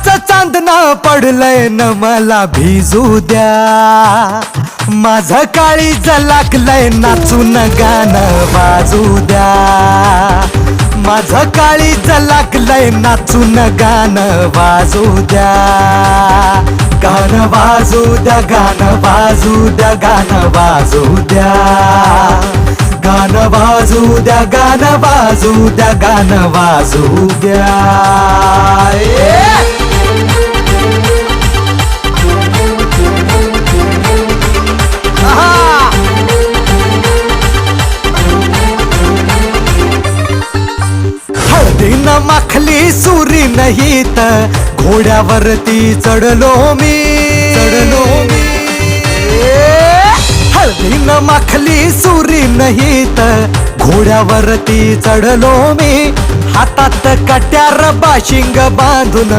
चांदनाचं चांदणं पडलंय न मला भिजू द्या. माझं काळीज लागलंय नाचून गाणं वाजू द्या. माझं काळीज लागलंय नाचून गाणं वाजू द्या. गाणं वाजू द्या, गाणं वाजू द्या, गाणं वाजू द्या. गाणं वाजू द्या, गाणं वाजू द्या, गाणं वाजू द्या. हळदीनं माखली सुरी नाही तर घोड्यावरती चढलो मी. हळदीनं माखली सुरी नाही तर घोड्यावरती चढलो मी. हातात कट्यार बाशिंग बांधून